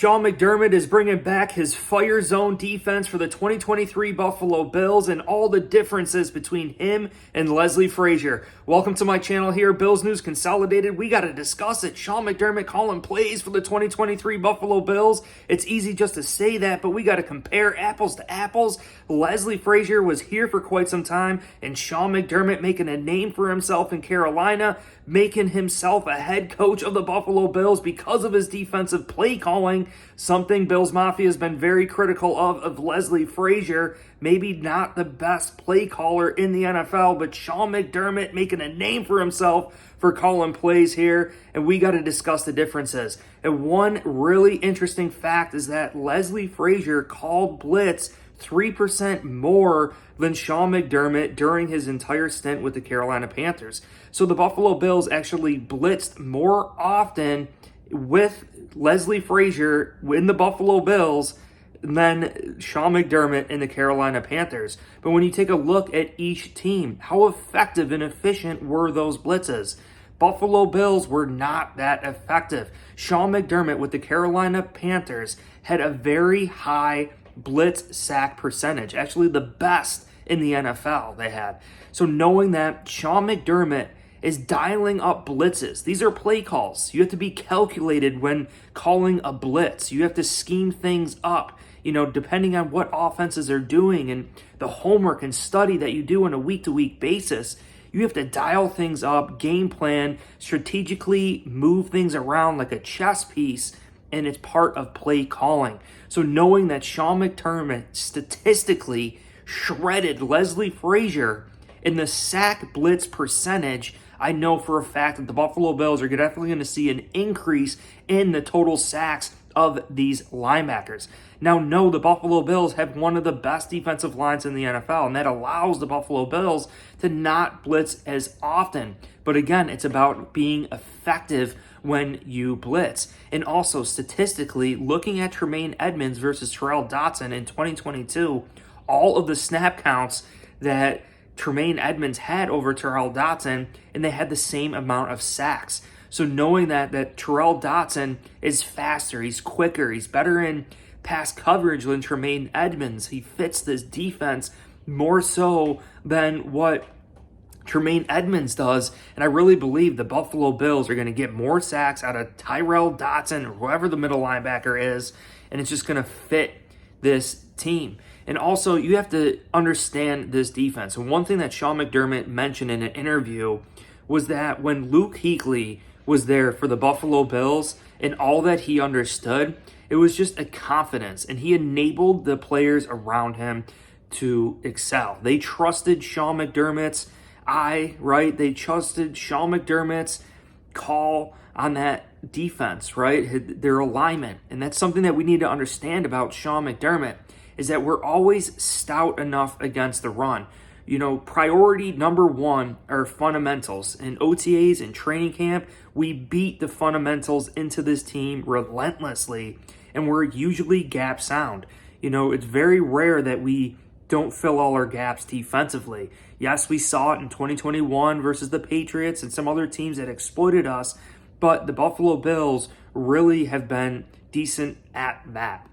Sean McDermott is bringing back his fire zone defense for the 2023 Buffalo Bills and all the differences between him and Leslie Frazier. Welcome to my channel here, Bills News Consolidated. We got to discuss it. Sean McDermott calling plays for the 2023 Buffalo Bills. It's easy just to say that, but we got to compare apples to apples. Leslie Frazier was here for quite some time, and Sean McDermott making a name for himself in Carolina, making himself a head coach of the Buffalo Bills because of his defensive play calling, something Bills Mafia has been very critical of Leslie Frazier. Maybe not the best play caller in the NFL, but Sean McDermott making a name for himself for calling plays here, and we got to discuss the differences. And one really interesting fact is that Leslie Frazier called Blitz 3% more than Sean McDermott during his entire stint with the Carolina Panthers. So the Buffalo Bills actually blitzed more often with Leslie Frazier in the Buffalo Bills than Sean McDermott in the Carolina Panthers. But when you take a look at each team, how effective and efficient were those blitzes? Buffalo Bills were not that effective. Sean McDermott with the Carolina Panthers had a very high blitz sack percentage, actually the best in the NFL they had. So knowing that Sean McDermott is dialing up blitzes, these are play calls. You have to be calculated when calling a blitz. You have to scheme things up, depending on what offenses are doing and the homework and study that you do on a week-to-week basis. You have to dial things up, game plan, strategically move things around like a chess piece, and it's part of play calling. So knowing that Sean McDermott statistically shredded Leslie Frazier in the sack blitz percentage, I know for a fact that the Buffalo Bills are definitely going to see an increase in the total sacks of these linebackers. Now, no, the Buffalo Bills have one of the best defensive lines in the NFL, and that allows the Buffalo Bills to not blitz as often. But again, it's about being effective when you blitz. And also, statistically, looking at Tremaine Edmunds versus Terrell Dotson in 2022, all of the snap counts that Tremaine Edmunds had over Terrell Dotson, and they had the same amount of sacks. So knowing that Terrell Dotson is faster, he's quicker, he's better in pass coverage than Tremaine Edmunds. He fits this defense more so than what Tremaine Edmunds does, and I really believe the Buffalo Bills are going to get more sacks out of Tyrell Dotson or whoever the middle linebacker is, and it's just going to fit this team. And also, you have to understand this defense. And one thing that Sean McDermott mentioned in an interview was that when Luke Kuechly was there for the Buffalo Bills and all that he understood, it was just a confidence, and he enabled the players around him to excel. They trusted Sean McDermott's eye, right? They trusted Sean McDermott's call on that defense, right? Their alignment. And that's something that we need to understand about Sean McDermott, is that we're always stout enough against the run. Priority number one are fundamentals. In OTAs and training camp, we beat the fundamentals into this team relentlessly, and we're usually gap sound. It's very rare that we don't fill all our gaps defensively. Yes, we saw it in 2021 versus the Patriots and some other teams that exploited us, but the Buffalo Bills really have been decent at that.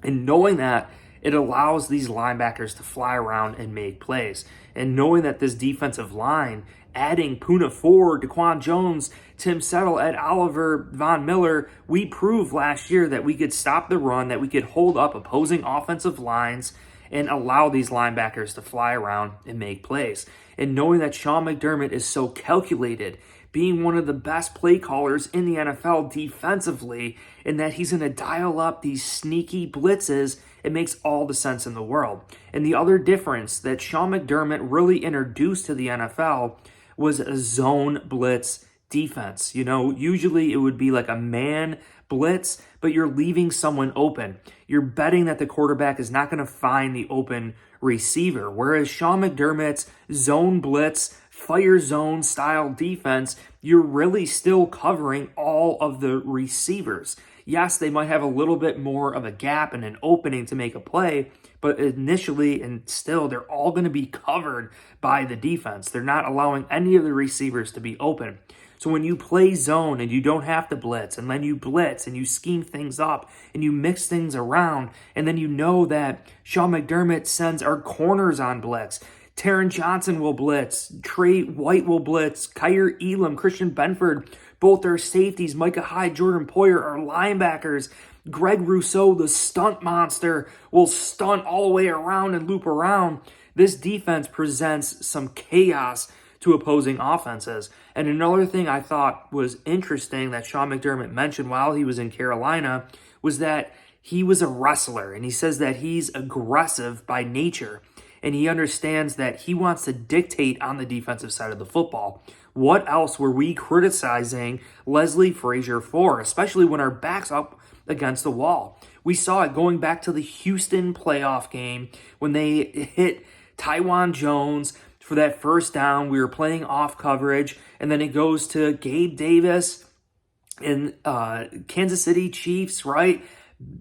And knowing that, it allows these linebackers to fly around and make plays. And knowing that this defensive line, adding Poona Ford, Daquan Jones, Tim Settle, Ed Oliver, Von Miller, we proved last year that we could stop the run, that we could hold up opposing offensive lines and allow these linebackers to fly around and make plays. And knowing that Sean McDermott is so calculated, being one of the best play callers in the NFL defensively, and that he's going to dial up these sneaky blitzes, it makes all the sense in the world. And the other difference that Sean McDermott really introduced to the NFL was a zone blitz defense. Usually it would be like a man blitz, but you're leaving someone open. You're betting that the quarterback is not going to find the open receiver. Whereas Sean McDermott's zone blitz, fire zone style defense, you're really still covering all of the receivers. Yes, they might have a little bit more of a gap and an opening to make a play, but initially and still, they're all going to be covered by the defense. They're not allowing any of the receivers to be open. So when you play zone and you don't have to blitz, and then you blitz and you scheme things up and you mix things around, and then you know that Sean McDermott sends our corners on blitz. Taron Johnson will blitz. Trey White will blitz. Kyer Elam, Christian Benford, both their safeties. Micah Hyde, Jordan Poyer, our linebackers. Greg Rousseau, the stunt monster, will stunt all the way around and loop around. This defense presents some chaos to opposing offenses. And another thing I thought was interesting that Sean McDermott mentioned while he was in Carolina was that he was a wrestler, and he says that he's aggressive by nature, and he understands that he wants to dictate on the defensive side of the football. What else were we criticizing Leslie Frazier for, especially when our back's up against the wall? We saw it going back to the Houston playoff game when they hit Tywan Jones for that first down. We were playing off coverage, and then it goes to Gabe Davis and Kansas City Chiefs, right?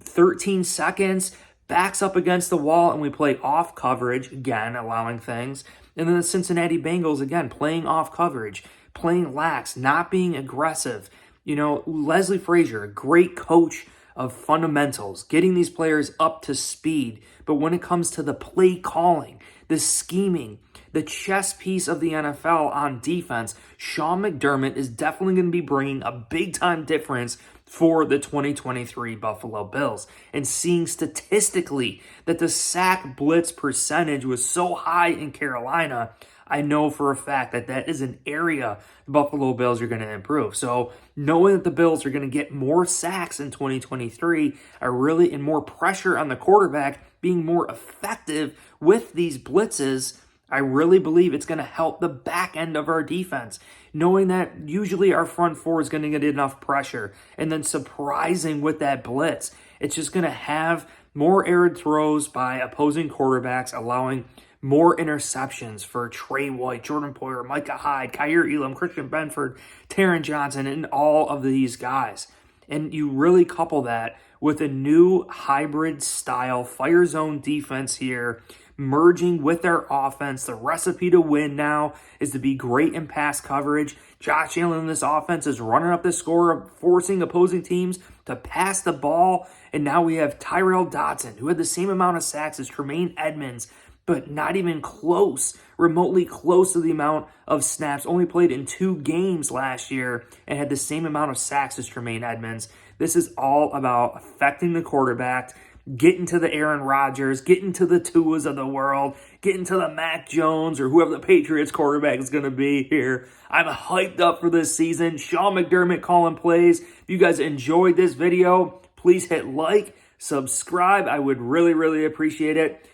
13 seconds, backs up against the wall, and we play off coverage, again, allowing things. And then the Cincinnati Bengals, again, playing off coverage, playing lax, not being aggressive. You know, Leslie Frazier, a great coach of fundamentals, getting these players up to speed. But when it comes to the play calling, the scheming, the chess piece of the NFL on defense, Sean McDermott is definitely going to be bringing a big-time difference for the 2023 Buffalo Bills. And seeing statistically that the sack blitz percentage was so high in Carolina, I know for a fact that that is an area the Buffalo Bills are going to improve. So knowing that the Bills are going to get more sacks in 2023 and more pressure on the quarterback, being more effective with these blitzes, I really believe it's going to help the back end of our defense. Knowing that usually our front four is going to get enough pressure, and then surprising with that blitz. It's just going to have more errant throws by opposing quarterbacks, allowing more interceptions for Trey White, Jordan Poyer, Micah Hyde, Kyer Elam, Christian Benford, Taron Johnson, and all of these guys. And you really couple that with a new hybrid style fire zone defense here, merging with their offense. The recipe to win now is to be great in pass coverage. Josh Allen in this offense is running up the score, forcing opposing teams to pass the ball. And now we have Tyrell Dodson, who had the same amount of sacks as Tremaine Edmonds, but not even close, remotely close to the amount of snaps. Only played in 2 games last year and had the same amount of sacks as Tremaine Edmonds. This is all about affecting the quarterback, getting to the Aaron Rodgers, getting to the Tuas of the world, getting to the Mac Jones or whoever the Patriots quarterback is going to be here. I'm hyped up for this season. Sean McDermott calling plays. If you guys enjoyed this video, please hit like, subscribe. I would really, really appreciate it.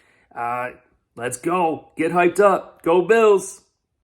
Let's go. Get hyped up. Go Bills.